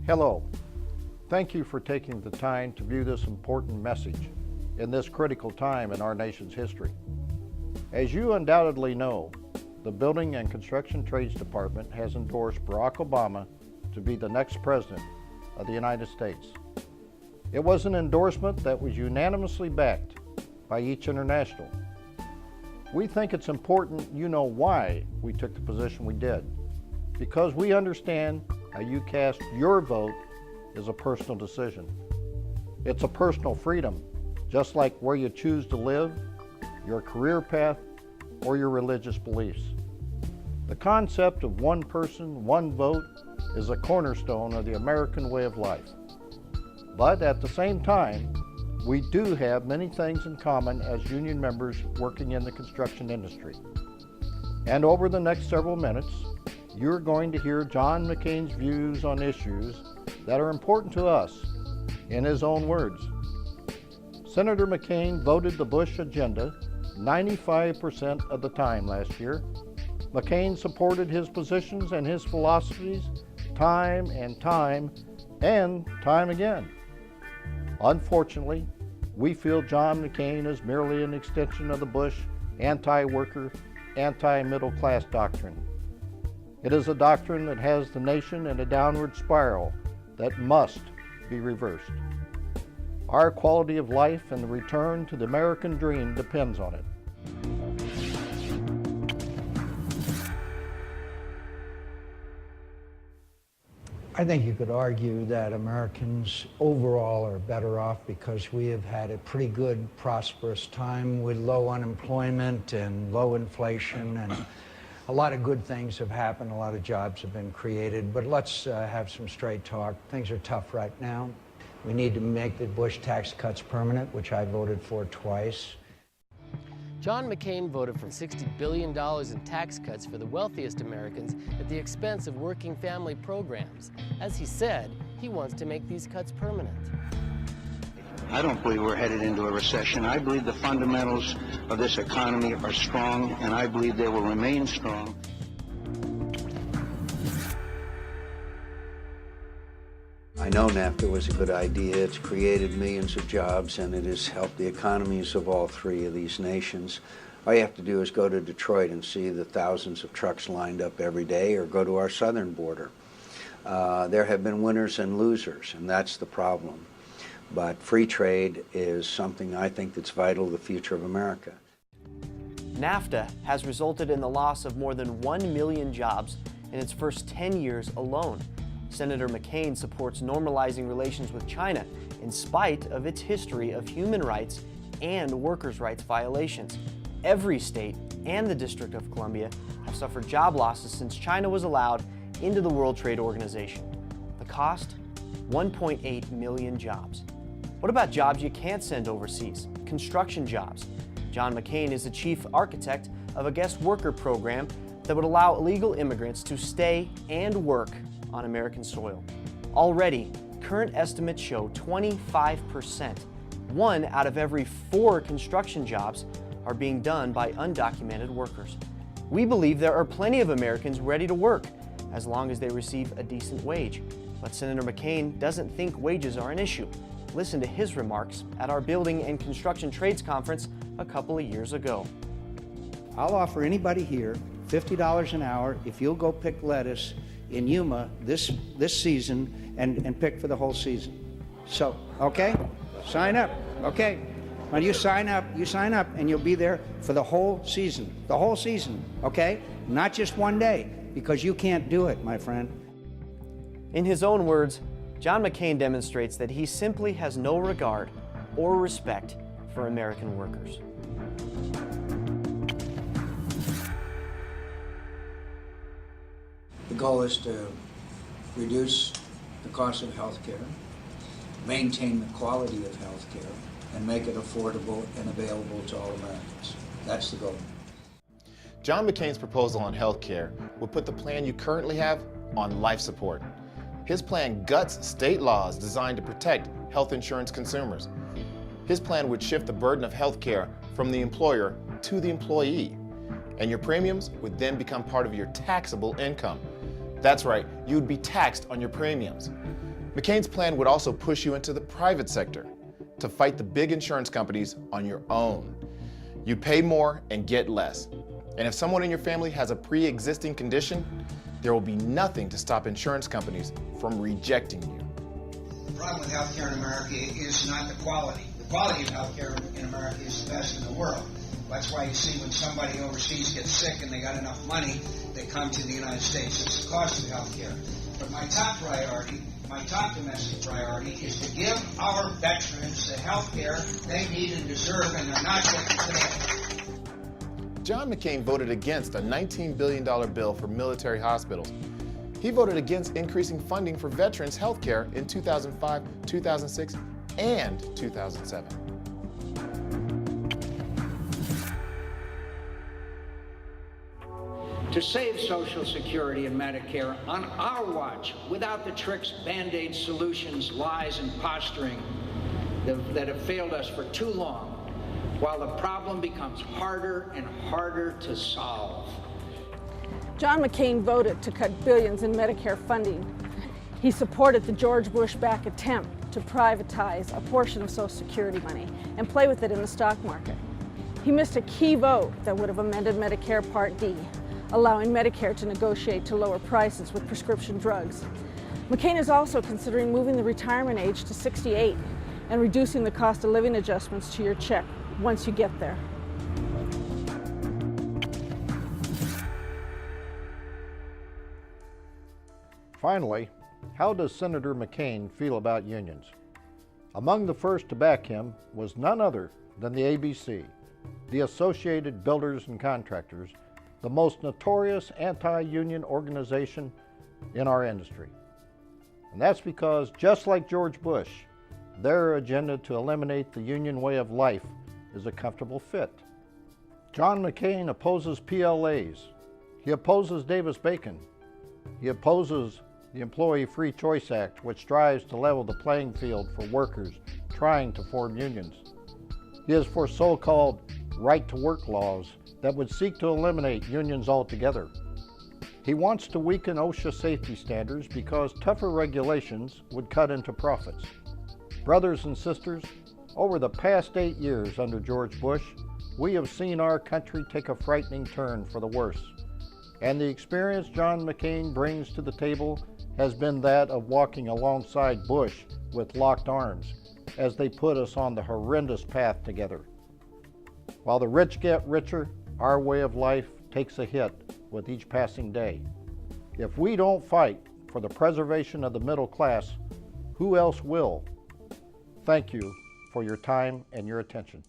Hello. Thank you for taking the time to view this important message in this critical time in our nation's history. As you undoubtedly know, the Building and Construction Trades Department has endorsed Barack Obama to be the next president of the United States. It was an endorsement that was unanimously backed by each international. We think it's important you know why we took the position we did, because we understand how you cast your vote is a personal decision. It's a personal freedom, just like where you choose to live, your career path, or your religious beliefs. The concept of one person, one vote is a cornerstone of the American way of life. But at the same time, we do have many things in common as union members working in the construction industry. And over the next several minutes, you're going to hear John McCain's views on issues that are important to us in his own words. Senator McCain voted the Bush agenda 95% of the time last year. McCain supported his positions and his philosophies time and time again. Unfortunately, we feel John McCain is merely an extension of the Bush anti-worker, anti-middle-class doctrine. It is a doctrine that has the nation in a downward spiral that must be reversed. Our quality of life and the return to the American dream depends on it. I think you could argue that Americans overall are better off because we have had a pretty good, prosperous time with low unemployment and low inflation, and a lot of good things have happened, a lot of jobs have been created, but let's have some straight talk. Things are tough right now. We need to make the Bush tax cuts permanent, which I voted for twice. John McCain voted for $60 billion in tax cuts for the wealthiest Americans at the expense of working family programs. As he said, he wants to make these cuts permanent. I don't believe we're headed into a recession. I believe the fundamentals of this economy are strong, and I believe they will remain strong. I know NAFTA was a good idea. It's created millions of jobs, and it has helped the economies of all three of these nations. All you have to do is go to Detroit and see the thousands of trucks lined up every day, or go to our southern border. There have been winners and losers, and that's the problem. But free trade is something I think that's vital to the future of America. NAFTA has resulted in the loss of more than 1 million jobs in its first 10 years alone. Senator McCain supports normalizing relations with China in spite of its history of human rights and workers' rights violations. Every state and the District of Columbia have suffered job losses since China was allowed into the World Trade Organization. The cost? 1.8 million jobs. What about jobs you can't send overseas? Construction jobs. John McCain is the chief architect of a guest worker program that would allow illegal immigrants to stay and work on American soil. Already, current estimates show 25%. 1 out of every 4 construction jobs are being done by undocumented workers. We believe there are plenty of Americans ready to work as long as they receive a decent wage. But Senator McCain doesn't think wages are an issue. Listen to his remarks at our Building and Construction Trades Conference a couple of years ago. I'll offer anybody here $50 an hour if you'll go pick lettuce in Yuma this season and pick for the whole season. So, okay? Sign up, okay? When you sign up and you'll be there for the whole season, okay? Not just one day, because you can't do it, my friend. In his own words, John McCain demonstrates that he simply has no regard or respect for American workers. The goal is to reduce the cost of health care, maintain the quality of health care, and make it affordable and available to all Americans. That's the goal. John McCain's proposal on health care would put the plan you currently have on life support. His plan guts state laws designed to protect health insurance consumers. His plan would shift the burden of health care from the employer to the employee, and your premiums would then become part of your taxable income. That's right, you would be taxed on your premiums. McCain's plan would also push you into the private sector to fight the big insurance companies on your own. You'd pay more and get less. And if someone in your family has a pre-existing condition, there will be nothing to stop insurance companies from rejecting you. The problem with healthcare in America is not the quality. The quality of healthcare in America is the best in the world. That's why you see when somebody overseas gets sick and they got enough money, they come to the United States. It's the cost of healthcare. But my top priority, my top domestic priority, is to give our veterans the health care they need and deserve, and they're not getting today. John McCain voted against a $19 billion bill for military hospitals. He voted against increasing funding for veterans health care in 2005, 2006, and 2007. To save Social Security and Medicare on our watch, without the tricks, Band-Aid solutions, lies, and posturing that have failed us for too long, while the problem becomes harder and harder to solve. John McCain voted to cut billions in Medicare funding. He supported the George Bush-backed attempt to privatize a portion of Social Security money and play with it in the stock market. He missed a key vote that would have amended Medicare Part D, allowing Medicare to negotiate to lower prices with prescription drugs. McCain is also considering moving the retirement age to 68 and reducing the cost of living adjustments to your check once you get there. Finally, how does Senator McCain feel about unions? Among the first to back him was none other than the ABC, the Associated Builders and Contractors, the most notorious anti-union organization in our industry. And that's because, just like George Bush, their agenda to eliminate the union way of life is a comfortable fit. John McCain opposes PLAs. He opposes Davis-Bacon. He opposes the Employee Free Choice Act, which strives to level the playing field for workers trying to form unions. He is for so-called right-to-work laws that would seek to eliminate unions altogether. He wants to weaken OSHA safety standards because tougher regulations would cut into profits. Brothers and sisters, over the past 8 years under George Bush, we have seen our country take a frightening turn for the worse. And the experience John McCain brings to the table has been that of walking alongside Bush with locked arms as they put us on the horrendous path together. While the rich get richer, our way of life takes a hit with each passing day. If we don't fight for the preservation of the middle class, who else will? Thank you for your time and your attention.